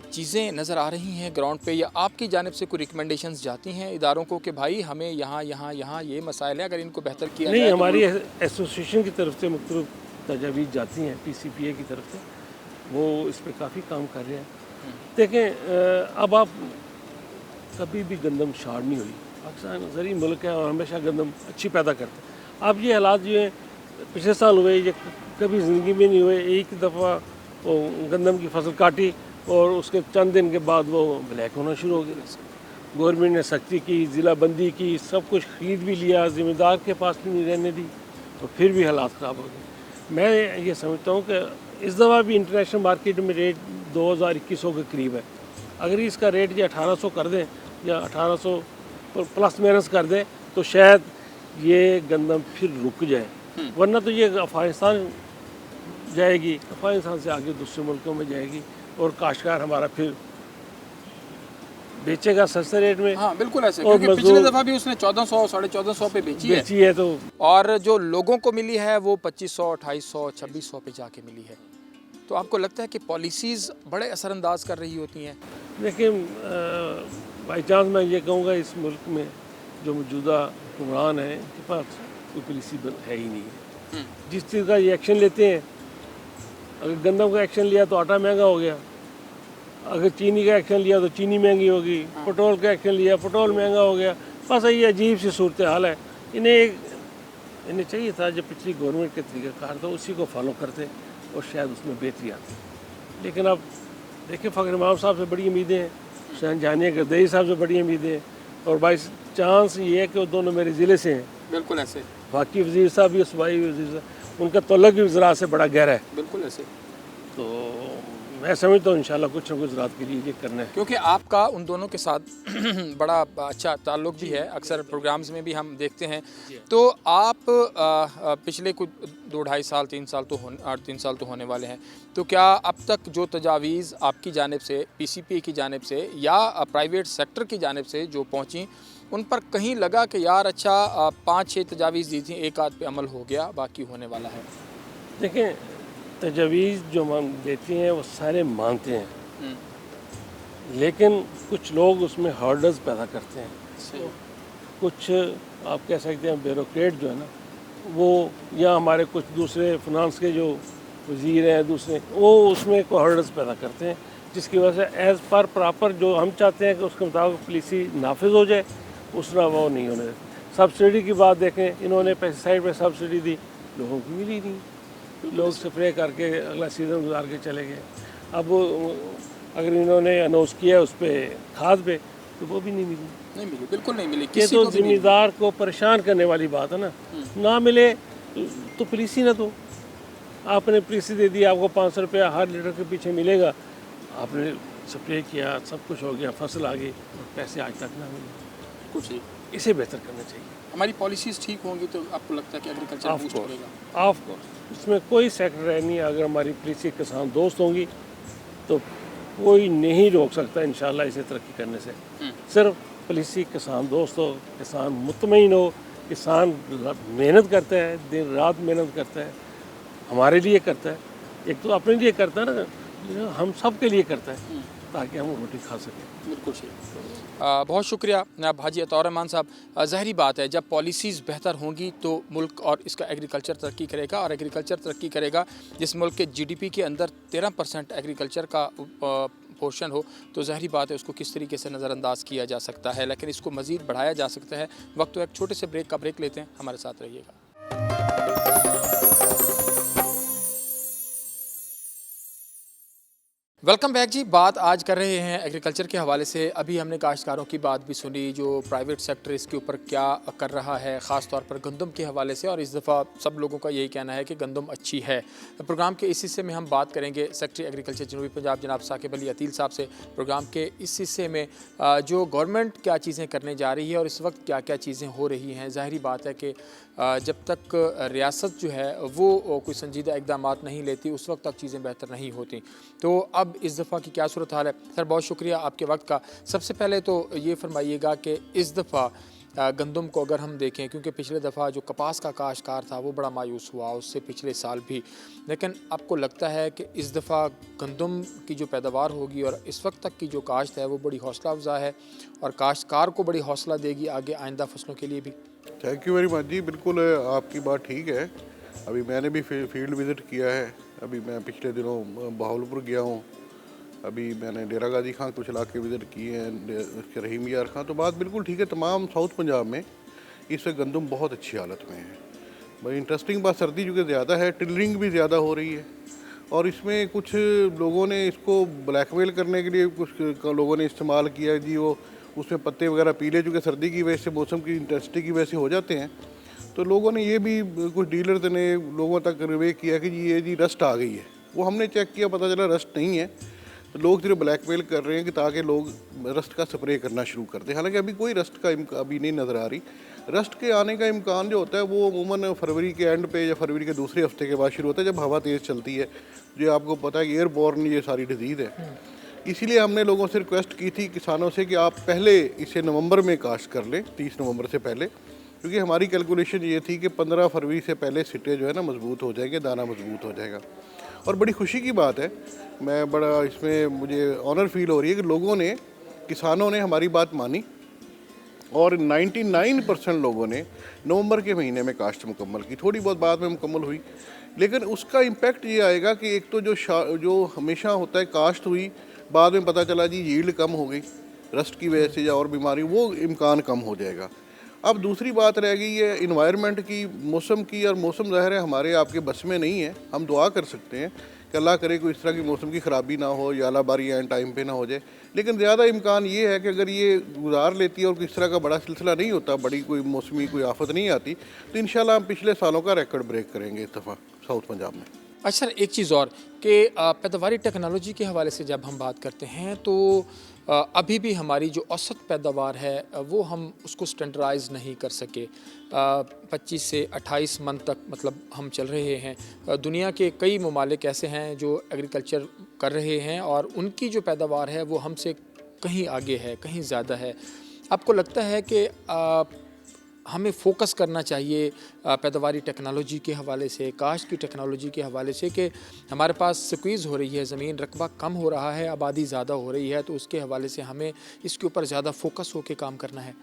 चीज़ें नज़र आ रही हैं ग्राउंड पे, या आपकी जानिब से कोई रिकमेंडेशंस जाती हैं इदारों को कि भाई हमें यहाँ ये मसाइल हैं, अगर इनको बेहतर किया नहीं जाए? हमारी एसोसिएशन की तरफ से मुख्तलिफ तजावीज़ जाती हैं, PCPA की तरफ से, वो इस पर काफ़ी काम कर रहे हैं। देखें, अब आप कभी भी गंदम शार नहीं हुई, पाकिस्तान ज़री मुल्क है और हमेशा गंदम अच्छी पैदा करते हैं। अब ये हालात जो हैं पिछले साल हुए, ये कभी ज़िंदगी में नहीं हुए। एक दफ़ा वो गंदम की फसल काटी और उसके चंद दिन के बाद वो ब्लैक होना शुरू हो गया। गवर्नमेंट ने सख्ती की, ज़िला बंदी की, सब कुछ खरीद भी लिया, ज़िम्मेदार के पास भी नहीं रहने दी, तो फिर भी हालात ख़राब हो गए। मैं ये समझता हूँ कि इस दफ़ा भी इंटरनेशनल मार्केट में रेट 2000-2100 के करीब है। अगर इसका रेट या 1800 कर दें या 1800 प्लस माइनस कर दें तो शायद ये गंदम फिर रुक जाए, वरना तो ये अफगानिस्तान जाएगी, अफगानिस्तान से आगे दूसरे मुल्कों में जाएगी और काश्तकार हमारा फिर बेचेगा सस्ते रेट में। हाँ बिल्कुल ऐसे, और क्योंकि पिछले दफ़ा भी उसने 1400 1450 पे बेची है तो और जो लोगों को मिली है वो 2500 2800 2600 पे जाके मिली है। तो आपको लगता है कि पॉलिसीज़ बड़े असरअंदाज कर रही होती हैं? देखिए बाई चांस मैं ये कहूँगा इस मुल्क में जो मौजूदा हुक्मरान हैं इनके पास कोई पॉलिसी है ही नहीं है। जिस चीज़ का ये एक्शन लेते हैं, अगर गंदम का एक्शन लिया तो आटा महंगा हो गया, अगर चीनी का एक्शन लिया तो चीनी महंगी होगी, पेट्रोल का एक्शन लिया पेट्रोल महंगा हो गया। बस ये अजीब सी सूरत हाल है। इन्हें चाहिए था जो पिछली गवर्नमेंट के तरीक़ाकार था उसी को फॉलो करते और शायद उसमें बेहतरी आती। लेकिन अब देखिए फ़खर इमाम साहब से बड़ी उम्मीदें हैं, हुसैन जानिया गर्दई साहब से बड़ी उम्मीदें हैं, और बाई चांस ये है कि वो दोनों मेरे ज़िले से हैं। बिल्कुल ऐसे, बाकी वज़ीर साहब भी, सूबाई वज़ीर साहब, उनका तल्लुक़ भी ज़राअत से बड़ा गहरा है। बिल्कुल ऐसे, तो मैं समझता हूँ इंशाल्लाह कुछ ना कुछ ज़राअत के लिए ये करना है। क्योंकि आपका उन दोनों के साथ बड़ा अच्छा ताल्लुक़ भी है, अक्सर प्रोग्राम्स में भी हम देखते हैं। तो आप पिछले कुछ 2-2.5 साल 3 साल तो 3 साल तो होने वाले हैं, तो क्या अब तक जो तजावीज़ आपकी जानिब से, PCP की जानिब से या प्राइवेट सेक्टर की जानिब से जो पहुँची, उन पर कहीं लगा कि यार अच्छा 5-6 तजावीज़ दी थी, एक आध पे अमल हो गया, बाकी होने वाला है? देखें तजावीज़ जो हम देती हैं वो सारे मानते हैं, लेकिन कुछ लोग उसमें हर्डल्स पैदा करते हैं। कुछ आप कह सकते हैं ब्यूरोक्रेट जो है ना, वो या हमारे कुछ दूसरे फिनांस के जो वज़ीर हैं दूसरे, वो उसमें कोई हर्डल्स पैदा करते हैं, जिसकी वजह से एज़ पर प्रॉपर जो हम चाहते हैं कि उसके मुताबिक पॉलिसी नाफिज हो जाए, उस तरह वो नहीं होने देते। सब्सिडी की बात देखें, इन्होंने पेस्टिसाइड पर सब्सिडी दी, लोगों को मिली नहीं, लोग स्प्रे करके अगला सीज़न गुजार के चले गए। अब अगर इन्होंने अनाउंस किया उस पर खाद पे, तो वो भी नहीं मिली, बिल्कुल नहीं मिली। ये किसी तो को भी नहीं ज़िम्मेदार को परेशान करने वाली बात है ना मिले तो पॉलिसी ना दो। आपने पॉलिसी दे दी, आपको 500 रुपया हर लीटर के पीछे मिलेगा, आपने स्प्रे किया, सब कुछ हो गया, फसल आ गई, पैसे आज तक ना मिले। कुछ ही इसे बेहतर करना चाहिए। हमारी पॉलिसीज़ ठीक होंगी तो आपको लगता है कि एग्रीकल्चर बूस्ट करेगा? ऑफ कोर्स, इसमें कोई सेक्टर है नहीं। अगर हमारी पॉलिसी किसान दोस्त होंगी तो कोई नहीं रोक सकता इंशाल्लाह इसे तरक्की करने से। सिर्फ पॉलिसी किसान दोस्त हो, किसान मुतमईन हो, किसान मेहनत करता है, दिन रात मेहनत करता है, हमारे लिए करता है, एक तो अपने लिए करता है ना, हम सब के लिए करता है ताकि हम रोटी खा सकें। बिल्कुल सही। बहुत शुक्रिया जनाब हाजी अतौर रहमान साहब। ज़ाहिरी बात है, जब पॉलिसीज़ बेहतर होंगी तो मुल्क और इसका एग्रीकल्चर तरक्की करेगा, और एग्रीकल्चर तरक्की करेगा जिस मुल्क के GDP के अंदर 13% एग्रीकल्चर का पोर्शन हो, तो ज़ाहिरी बात है उसको किस तरीके से नज़रअंदाज किया जा सकता है, लेकिन इसको मज़ीद बढ़ाया जा सकता है। वक्त तो एक छोटे से ब्रेक लेते हैं, हमारे साथ रहिएगा। वेलकम बैक जी। बात आज कर रहे हैं एग्रीकल्चर के हवाले से। अभी हमने काश्तकारों की बात भी सुनी, जो प्राइवेट सेक्टर इसके ऊपर क्या कर रहा है, ख़ास तौर पर गंदम के हवाले से, और इस दफ़ा सब लोगों का यही कहना है कि गंदम अच्छी है। प्रोग्राम के इस हिस्से में हम बात करेंगे सेक्रेटरी एग्रीकल्चर जनूबी पंजाब जनाब साकिब अली अतील साहब से। प्रोग्राम के इस हिस्से में जो गवर्नमेंट क्या चीज़ें करने जा रही है और इस वक्त क्या क्या चीज़ें हो रही हैं। ज़ाहिरी बात है कि जब तक रियासत जो है वो कोई संजीदा इकदाम नहीं लेती, उस वक्त तक चीज़ें बेहतर नहीं होती। तो अब इस दफ़ा की क्या सूरत हाल है? सर बहुत शुक्रिया आपके वक्त का। सबसे पहले तो ये फरमाइएगा कि इस दफ़ा गंदम को अगर हम देखें, क्योंकि पिछले दफ़ा जो कपास का काश्तकार था वो बड़ा मायूस हुआ, उससे पिछले साल भी, लेकिन आपको लगता है कि इस दफ़ा गंदम की जो पैदावार होगी और इस वक्त तक की जो काश्त है वो बड़ी हौसला अफजा है और काश्तकार को बड़ी हौसला देगी आगे आइंदा फसलों के लिए भी? थैंक यू वेरी मच जी, बिल्कुल आपकी बात ठीक है। अभी मैंने भी फील्ड विज़िट किया है। अभी मैं पिछले दिनों बहावलपुर गया हूँ, अभी मैंने डेरा गाजी खां कुछ इलाके विज़िट किए हैं, रहीम यार खां। तो बात बिल्कुल ठीक है, तमाम साउथ पंजाब में इस वक्त गंदम बहुत अच्छी हालत में है। भाई इंटरेस्टिंग बात सर्दी चूँकि ज़्यादा है, टिलरिंग भी ज़्यादा हो रही है और इसमें कुछ लोगों ने इसको ब्लैकमेल करने के लिए कुछ लोगों ने इस्तेमाल किया जी, वो उसमें पत्ते वगैरह पीले चूँकि सर्दी की वजह से मौसम की इंटेंसिटी की वजह से हो जाते हैं, तो लोगों ने ये भी कुछ डीलर्स ने लोगों तक कन्वे किया कि जी ये जी रस्ट आ गई है। वो हमने चेक किया, पता चला रस्ट नहीं है, तो लोग सिर्फ ब्लैकमेल कर रहे हैं कि ताकि लोग रस्ट का स्प्रे करना शुरू कर दें। हालांकि अभी कोई रस्ट का अभी नहीं नज़र आ रही। रस्ट के आने का इम्कान जो होता है वो अमूमन फरवरी के एंड पे या फरवरी के दूसरे हफ्ते के बाद शुरू होता है, जब हवा तेज़ चलती है, जो आपको पता है कि एयरबॉर्न ये सारी डिजीज़ है। इसीलिए हमने लोगों से रिक्वेस्ट की थी किसानों से कि आप पहले इसे नवंबर में काश्त कर लें, 30 नवंबर से पहले, क्योंकि हमारी कैलकुलेशन ये थी कि 15 फरवरी से पहले सिट्टे जो है ना मजबूत हो जाएंगे, दाना मजबूत हो जाएगा। और बड़ी खुशी की बात है, मैं बड़ा इसमें मुझे ऑनर फील हो रही है कि लोगों ने, किसानों ने हमारी बात मानी और 99% लोगों ने नवंबर के महीने में काश्त मुकम्मल की। थोड़ी बहुत बाद में मुकम्मल हुई, लेकिन उसका इम्पेक्ट ये आएगा कि एक तो जो हमेशा होता है काश्त हुई, बाद में पता चला जी यील्ड कम हो गई रस्ट की वजह से या और बीमारी, वो इम्कान कम हो जाएगा। अब दूसरी बात रह गई है इन्वायरमेंट की, मौसम की, और मौसम ज़ाहिर है हमारे आपके बस में नहीं है। हम दुआ कर सकते हैं कि अल्लाह करे कोई इस तरह की मौसम की ख़राबी ना हो या अलाबारी एंड टाइम पे ना हो जाए, लेकिन ज़्यादा इम्कान ये है कि अगर ये गुजार लेती है और किस तरह का बड़ा सिलसिला नहीं होता, बड़ी कोई मौसमी कोई आफत नहीं आती, तो इंशाल्लाह हम पिछले सालों का रिकॉर्ड ब्रेक करेंगे इस दफ़ा साउथ पंजाब में। अच्छा सर, एक चीज़ और कि पैदावारी टेक्नोलॉजी के हवाले से जब हम बात करते हैं तो अभी भी हमारी जो औसत पैदावार है वो हम उसको स्टैंडर्डाइज नहीं कर सके। 25 से 28 मन तक मतलब हम चल रहे हैं। दुनिया के कई ममालिक ऐसे हैं जो एग्रीकल्चर कर रहे हैं और उनकी जो पैदावार है वो हमसे कहीं आगे है, कहीं ज़्यादा है। आपको लगता है कि हमें फ़ोकस करना चाहिए पैदावारी टेक्नोलॉजी के हवाले से, काश्त की टेक्नोलॉजी के हवाले से, कि हमारे पास स्क्वीज़ हो रही है ज़मीन, रकबा कम हो रहा है, आबादी ज़्यादा हो रही है, तो उसके हवाले से हमें इसके ऊपर ज़्यादा फोकस होकर काम करना है?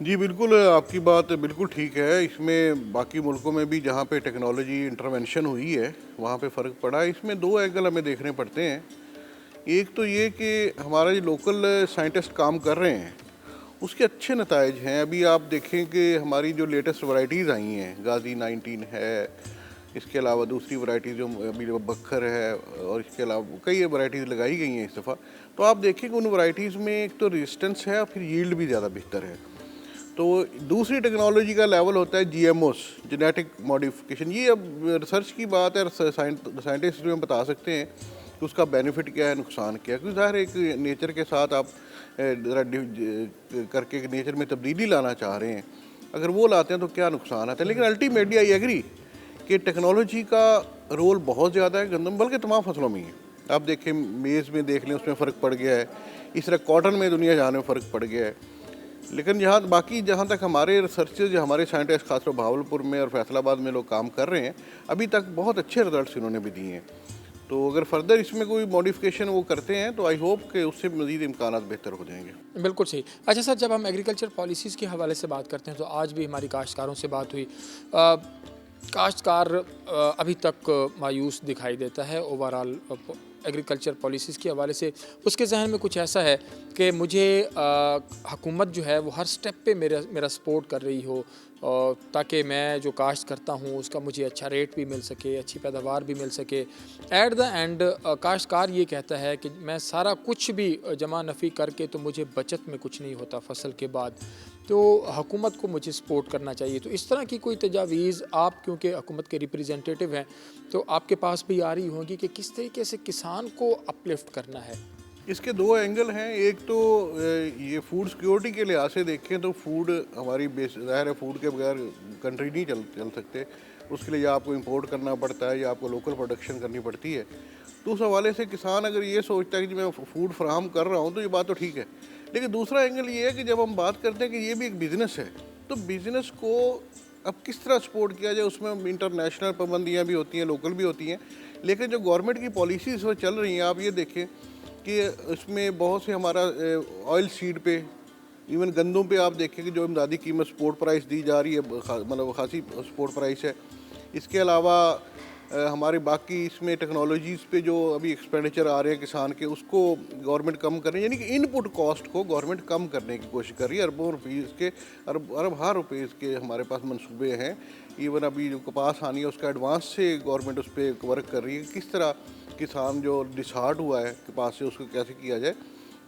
जी बिल्कुल, आपकी बात बिल्कुल ठीक है। इसमें बाकी मुल्कों में भी जहाँ पे टेक्नोलॉजी इंटरवेंशन हुई है वहाँ पे फ़र्क पड़ा है। इसमें दो एंगल हमें देखने पड़ते हैं। एक तो ये कि हमारा जो लोकल साइंटिस्ट काम कर रहे हैं उसके अच्छे नताइज हैं। अभी आप देखें कि हमारी जो लेटेस्ट वैरायटीज़ आई हैं, गाजी 19 है, इसके अलावा दूसरी वैरायटी जो अभी बखर है, और इसके अलावा कई वैरायटीज़ लगाई गई हैं इस दफ़ा, तो आप देखें कि उन वैरायटीज़ में एक तो रेजिस्टेंस है और फिर यील्ड भी ज़्यादा बेहतर है। तो दूसरी टेक्नोलॉजी का लेवल होता है GMOs, जेनेटिक मॉडिफिकेशन। ये अब रिसर्च की बात है, साइंटिस्ट में बता सकते हैं कि उसका बेनिफिट क्या है, नुकसान क्या है, क्योंकि ज़ाहिर एक नेचर के साथ आप करके नेचर में तब्दीली लाना चाह रहे हैं, अगर वो लाते हैं तो क्या नुकसान आता है। लेकिन अल्टीमेटली आई एग्री कि टेक्नोलॉजी का रोल बहुत ज़्यादा है गंदम, बल्कि तमाम फसलों में ही है। आप देखें मेज़ में देख लें, उसमें फ़र्क पड़ गया है, इस तरह कॉटन में दुनिया जहान में फ़र्क पड़ गया है। लेकिन जहाँ तक हमारे रिसर्चर्स, जो हमारे साइंटिस्ट खासकर भावलपुर में और फैसलाबाद में लोग काम कर रहे हैं, अभी तक बहुत अच्छे रिजल्ट्स इन्होंने भी दिए हैं। तो अगर फर्दर इसमें कोई मॉडिफिकेशन वो करते हैं तो आई होप कि उससे मज़ीद इम्कानात बेहतर हो जाएंगे। बिल्कुल सही। अच्छा सर, जब हम एग्रीकल्चर पॉलिसीज़ के हवाले से बात करते हैं तो आज भी हमारी काश्तकारों से बात हुई। काश्तकार अभी तक मायूस दिखाई देता है ओवरऑल एग्रीकल्चर पॉलिसीज़ के हवाले से। उसके जहन में कुछ ऐसा है कि मुझे हुकूमत जो है वो हर स्टेप पे मेरा सपोर्ट कर रही हो, और ताकि मैं जो काश्त करता हूँ उसका मुझे अच्छा रेट भी मिल सके, अच्छी पैदावार भी मिल सके। एट द एंड काश्तकार ये कहता है कि मैं सारा कुछ भी जमा नफ़ी करके तो मुझे बचत में कुछ नहीं होता फसल के बाद, तो हुकूमत को मुझे सपोर्ट करना चाहिए। तो इस तरह की कोई तजावीज़ आप, क्योंकि हुकूमत के रिप्रेजेंटेटिव हैं, तो आपके पास भी आ रही होंगी कि किस तरीके से किसान को अपलिफ्ट करना है? इसके दो एंगल हैं। एक तो ये फूड सिक्योरिटी के लिहाज से देखें तो फूड हमारी ज़ाहिर है, फूड के बगैर कंट्री नहीं चल सकते। उसके लिए या आपको इंपोर्ट करना पड़ता है या आपको लोकल प्रोडक्शन करनी पड़ती है। तो उस हवाले से किसान अगर ये सोचता है कि मैं फूड फराहम कर रहा हूँ तो ये बात तो ठीक है। लेकिन दूसरा एंगल ये है कि जब हम बात करते हैं कि ये भी एक बिज़नेस है, तो बिज़नेस को अब किस तरह सपोर्ट किया जाए। उसमें इंटरनेशनल पाबंदियाँ भी होती हैं, लोकल भी होती हैं, लेकिन जो गवर्नमेंट की पॉलिसीज़ वो चल रही हैं, आप ये देखें कि इसमें बहुत से हमारा ऑयल सीड पे, इवन गंदम पे आप देखें कि जो इमदादी कीमत सपोर्ट प्राइस दी जा रही है, मतलब खासी सपोर्ट प्राइस है। इसके अलावा हमारे बाकी इसमें टेक्नोलॉजीज़ पे जो अभी एक्सपेंडिचर आ रहे हैं किसान के, उसको गवर्नमेंट कम कर रही है, यानी कि इनपुट कॉस्ट को गवर्नमेंट कम करने की कोशिश कर रही है। अरबों रुपीज़ के अरब रुपीज़ के हमारे पास मंसूबे हैं। इवन अभी जो कपास आनी है उसका एडवांस से गवर्नमेंट उस पर वर्क कर रही है, किस तरह किसान जो डिसहार्ट हुआ है कपास से उसको कैसे किया जाए,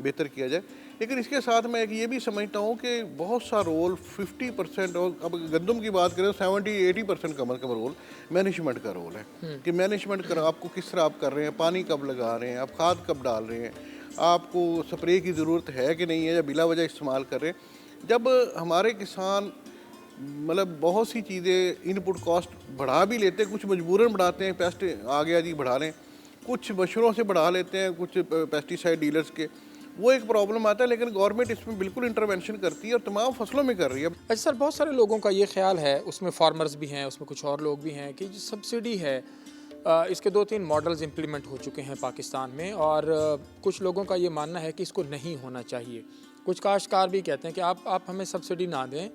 बेहतर किया जाए। लेकिन इसके साथ मैं एक ये भी समझता हूँ कि बहुत सा रोल 50% और अब गंदम की बात करें तो 70-80% कम से कम रोल मैनेजमेंट का रोल है कि मैनेजमेंट कर आपको किस तरह आप कर रहे हैं, पानी कब लगा रहे हैं, आप खाद कब डाल रहे हैं, आपको स्प्रे की ज़रूरत है कि नहीं है या बिला वजह इस्तेमाल कर रहे हैं। जब हमारे किसान मतलब बहुत सी चीज़ें इनपुट कॉस्ट बढ़ा भी लेते हैं, कुछ मजबूरन बढ़ाते हैं, पेस्ट आ गया जी बढ़ा लें, कुछ मशरूम से बढ़ा लेते हैं, कुछ पेस्टिसाइड डीलर्स के, वो एक प्रॉब्लम आता है। लेकिन गवर्नमेंट इसमें बिल्कुल इंटरवेंशन करती है और तमाम फसलों में कर रही है। अच्छा सर, बहुत सारे लोगों का ये ख्याल है, उसमें फार्मर्स भी हैं, उसमें कुछ और लोग भी हैं, कि जो सब्सिडी है इसके 2-3 मॉडल्स इम्प्लीमेंट हो चुके हैं पाकिस्तान में, और कुछ लोगों का ये मानना है कि इसको नहीं होना चाहिए। कुछ काश्तकार भी कहते हैं कि आप हमें सब्सिडी ना दें,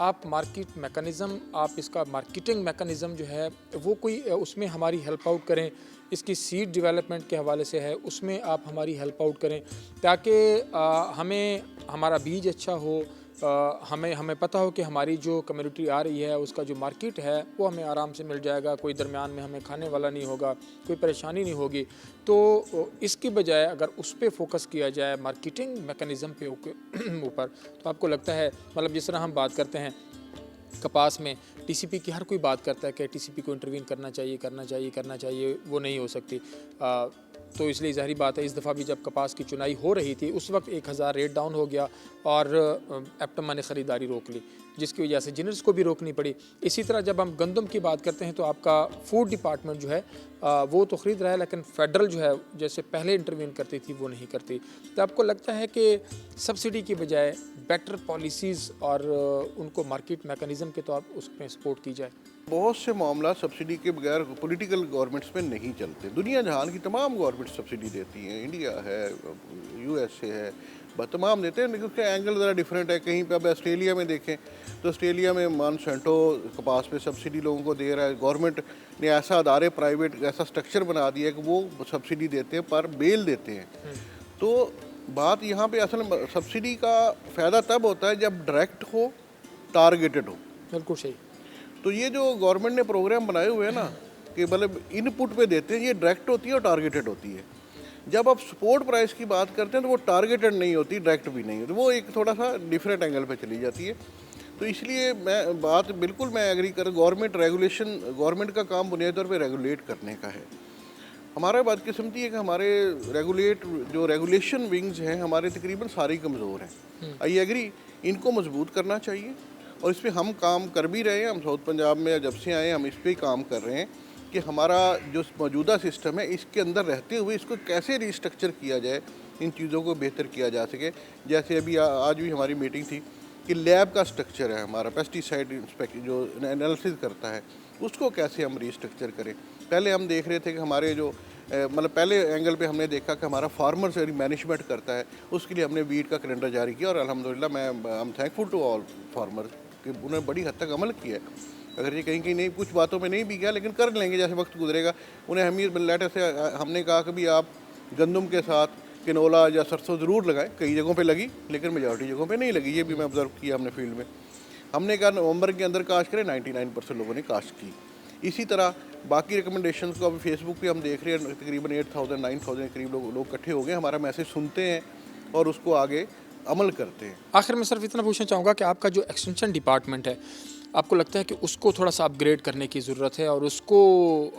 आप मार्केट मैकेनिज़्म, आप इसका मार्केटिंग मैकेनिज़्म जो है वो कोई उसमें हमारी हेल्प आउट करें, इसकी सीड डेवलपमेंट के हवाले से है उसमें आप हमारी हेल्प आउट करें, ताकि हमें हमारा बीज अच्छा हो, हमें पता हो कि हमारी जो कम्युनिटी आ रही है उसका जो मार्केट है वो हमें आराम से मिल जाएगा, कोई दरमियान में हमें खाने वाला नहीं होगा, कोई परेशानी नहीं होगी। तो इसकी बजाय अगर उस पर फोकस किया जाए मार्केटिंग मैकेनिज़्म पे ऊपर, तो आपको लगता है, मतलब जिस तरह हम बात करते हैं कपास में टीसीपी की, हर कोई बात करता है कि टीसीपी को इंटरवीन करना चाहिए, वो नहीं हो सकती। तो इसलिए ज़ाहिर बात है, इस दफ़ा भी जब कपास की चुनाई हो रही थी उस वक्त 1000 रेट डाउन हो गया और एप्टमा ने ख़रीदारी रोक ली, जिसकी वजह से जिनर्स को भी रोकनी पड़ी। इसी तरह जब हम गंदम की बात करते हैं तो आपका फूड डिपार्टमेंट जो है वो तो ख़रीद रहा है, लेकिन फेडरल जो है जैसे पहले इंटरवीन करती थी वो नहीं करती। तो आपको लगता है कि सब्सिडी की बजाय बेटर पॉलिसीज़ और उनको मार्केट मैकेनिज़्म के तौर उसमें सपोर्ट की जाए? बहुत से मामला सब्सिडी के बगैर पॉलिटिकल गवर्नमेंट्स में नहीं चलते। दुनिया जहान की तमाम गवर्नमेंट सब्सिडी देती हैं, इंडिया है, यूएसए है, तमाम देते हैं, लेकिन उसका एंगल ज़रा डिफरेंट है। कहीं पे अब ऑस्ट्रेलिया में देखें तो ऑस्ट्रेलिया में मानसेंटो कपास पे सब्सिडी लोगों को दे रहा है। गवर्नमेंट ने ऐसा अदारे प्राइवेट ऐसा स्ट्रक्चर बना दिया है कि वो सब्सिडी देते हैं पर बेल देते हैं। तो बात यहाँ पे असल में सब्सिडी का फ़ायदा तब होता है जब डायरेक्ट हो, टारगेटेड हो। बिल्कुल सही। तो ये जो गवर्नमेंट ने प्रोग्राम बनाए हुए हैं ना कि मतलब इनपुट पे देते हैं, ये डायरेक्ट होती है और टारगेटेड होती है। जब आप सपोर्ट प्राइस की बात करते हैं तो वो टारगेटेड नहीं होती, डायरेक्ट भी नहीं होती, वो एक थोड़ा सा डिफरेंट एंगल पे चली जाती है। तो इसलिए मैं एग्री कर, गवर्नमेंट का काम बुनियादी तौर पे रेगुलेट करने का है। हमारा बदकिस्मती है कि हमारे रेगुलेशन विंग्स हैं हमारे तकरीबन सारे कमज़ोर हैं। आई एग्री, इनको मजबूत करना चाहिए और इस पर हम काम कर भी रहे हैं। हम साउथ पंजाब में जब से आए हम इस पर ही काम कर रहे हैं कि हमारा जो मौजूदा सिस्टम है इसके अंदर रहते हुए इसको कैसे रिस्ट्रक्चर किया जाए, इन चीज़ों को बेहतर किया जा सके। जैसे अभी आज भी हमारी मीटिंग थी कि लैब का स्ट्रक्चर है हमारा, पेस्टिसाइड इंस्पेक्ट जो एनालिसिस करता है उसको कैसे हम रिस्ट्रक्चर करें। पहले हम देख रहे थे कि हमारे जो मतलब पहले एंगल पे हमने देखा कि हमारा फार्मर से मैनेजमेंट करता है, उसके लिए हमने वीट का कैलेंडर जारी किया और अल्हम्दुलिल्लाह I am thankful to all farmer कि उन्होंने बड़ी हद तक अमल किया है। अगर ये कहीं नहीं, कुछ बातों में नहीं भी गया लेकिन कर लेंगे जैसे वक्त गुजरेगा। उन्हें हमीर लेटर से हमने कहा कि भी आप गंदम के साथ किनोला या सरसों ज़रूर लगाएं। कई जगहों पे लगी लेकिन मेजॉरिटी जगहों पे नहीं लगी, ये भी मैं ऑब्ज़र्व किया हमने फील्ड में। हमने कहा नवंबर के अंदर काश्त करें, 99% लोगों ने काश्त की। इसी तरह बाकी रिकमेंडेशंस को अभी फेसबुक पे हम देख रहे हैं, तकरीबन 8,000-9,000 के करीब लोग इकट्ठे हो गए, हमारा मैसेज सुनते हैं और उसको आगे अमल करते हैं। आखिर में सिर्फ इतना पूछना चाहूँगा कि आपका जो एक्सटेंशन डिपार्टमेंट है, आपको लगता है कि उसको थोड़ा सा अपग्रेड करने की ज़रूरत है, और उसको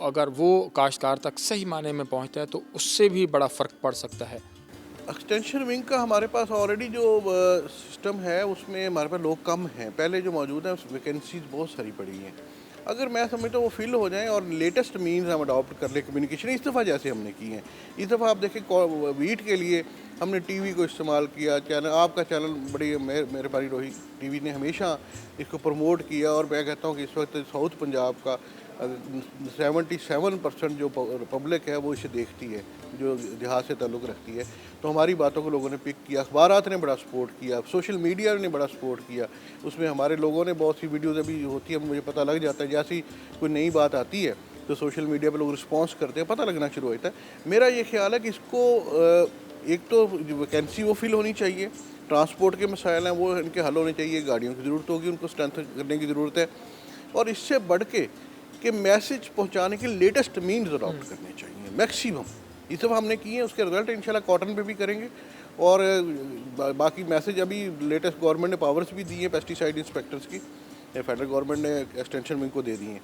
अगर वो काश्तकार तक सही माने में पहुँचता है तो उससे भी बड़ा फ़र्क पड़ सकता है? एक्सटेंशन विंग का हमारे पास ऑलरेडी जो सिस्टम है उसमें हमारे पास लोग कम हैं। पहले जो मौजूद हैं उस वैकेंसीज बहुत सारी पड़ी हैं। अगर मैं समझता हूँ वो फिल हो जाएं और लेटेस्ट मीन्स हम अडॉप्ट कर ले कम्युनिकेशन, इस दफ़ा जैसे हमने की हैं। इस दफ़ा आप देखें वीट के लिए हमने टीवी को इस्तेमाल किया, चैनल आपका चैनल बड़ी मेरे भाई रोही टीवी ने हमेशा इसको प्रमोट किया। और मैं कहता हूँ कि इस वक्त साउथ पंजाब का 77% जो पब्लिक है वो इसे देखती है, जो देहात से ताल्लुक़ रखती है। तो हमारी बातों को लोगों ने पिक किया, अखबारात ने बड़ा सपोर्ट किया, सोशल मीडिया ने बड़ा सपोर्ट किया। उसमें हमारे लोगों ने बहुत सी वीडियोज़ अभी होती है, मुझे पता लग जाता है जैसी कोई नई बात आती है तो सोशल मीडिया पे लोग रिस्पॉन्स करते हैं, पता लगना शुरू होता है। मेरा ये ख्याल है कि इसको एक तो वैकेंसी वो फिल होनी चाहिए, ट्रांसपोर्ट के मसाइल हैं वो इनके हल होने चाहिए, गाड़ियों की ज़रूरत होगी, उनको स्ट्रेंथ करने की ज़रूरत है, और इससे बढ़ के कि मैसेज पहुंचाने के लेटेस्ट मीन्स अडॉप्ट करने चाहिए मैक्सिमम। ये सब हमने किए हैं, उसके रिजल्ट इंशाल्लाह कॉटन पे भी करेंगे। और बाकी मैसेज अभी लेटेस्ट गवर्नमेंट ने पावर्स भी दी हैं पेस्टिसाइड इंस्पेक्टर्स की, फेडरल गवर्नमेंट ने एक्सटेंशन में इनको दे दी हैं,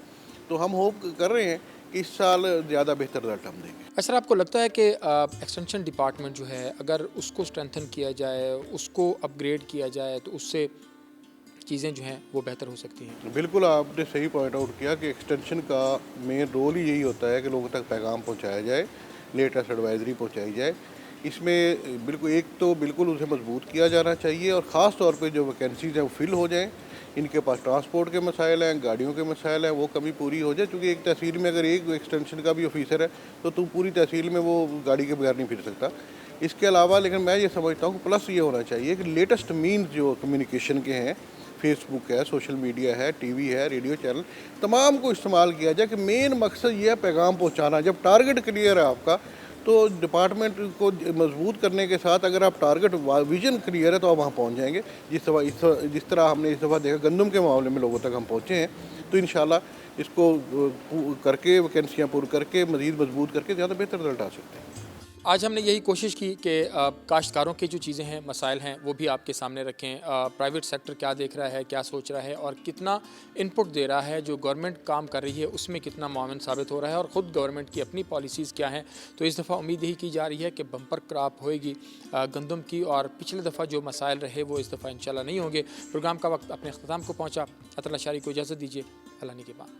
तो हम होप कर रहे हैं कि इस साल ज़्यादा बेहतर रिजल्ट हम देंगे। अच्छा, आपको लगता है कि एक्सटेंशन डिपार्टमेंट जो है अगर उसको स्ट्रेंथन किया जाए, उसको अपग्रेड किया जाए, तो उससे चीज़ें जो हैं वो बेहतर हो सकती हैं? बिल्कुल आपने सही पॉइंट आउट किया कि एक्सटेंशन का मेन रोल ही यही होता है कि लोगों तक पैगाम पहुंचाया जाए, लेटेस्ट एडवाइजरी पहुंचाई जाए। इसमें बिल्कुल एक तो बिल्कुल उसे मजबूत किया जाना चाहिए, और ख़ास तौर पे जो वैकेंसीज हैं वो फिल हो जाएं। इनके पास ट्रांसपोर्ट के मसाइल हैं, गाड़ियों के मसाइल हैं, वो कमी पूरी हो जाए, क्योंकि एक तहसील में अगर एक एक्सटेंशन का भी ऑफिसर है तो तुम पूरी तहसील में वो गाड़ी के बगैर नहीं फिर सकता। इसके अलावा लेकिन मैं ये समझता हूँ कि प्लस ये होना चाहिए कि लेटेस्ट मीन्स जो कम्युनिकेशन के हैं, फेसबुक है, सोशल मीडिया है, टीवी है, रेडियो चैनल, तमाम को इस्तेमाल किया जाए कि मेन मकसद ये है पैगाम पहुंचाना। जब टारगेट क्लियर है आपका तो डिपार्टमेंट को मजबूत करने के साथ अगर आप टारगेट विजन क्लियर है तो आप वहाँ पहुँच जाएंगे। जिस तरह हमने इस दफ़ा देखा गंदम के मामले में लोगों तक हम पहुँचे हैं, तो इंशाल्लाह इसको करके वैकेंसियाँ पूरी करके मज़ीद मजबूत करके ज़्यादा बेहतर रिजल्ट आ सकते हैं। आज हमने यही कोशिश की कि काश्तकारों की जो चीज़ें हैं, मसाइल हैं, वो भी आपके सामने रखें। प्राइवेट सेक्टर क्या देख रहा है, क्या सोच रहा है और कितना इनपुट दे रहा है, जो गवर्नमेंट काम कर रही है उसमें कितना मुआवन साबित हो रहा है, और ख़ुद गवर्नमेंट की अपनी पॉलिसीज़ क्या हैं। तो इस दफ़ा उम्मीद यही की जा रही है कि बम्पर क्रॉप होएगी गंदम की, और पिछले दफ़ा जो मसाइल रहे वो इस दफ़ा इंशाल्लाह नहीं होंगे। प्रोग्राम का वक्त अपने अख्ताम को पहुँचा। अतरल्ला शारी को इजाज़त दीजिए। अल्लाह के बाद।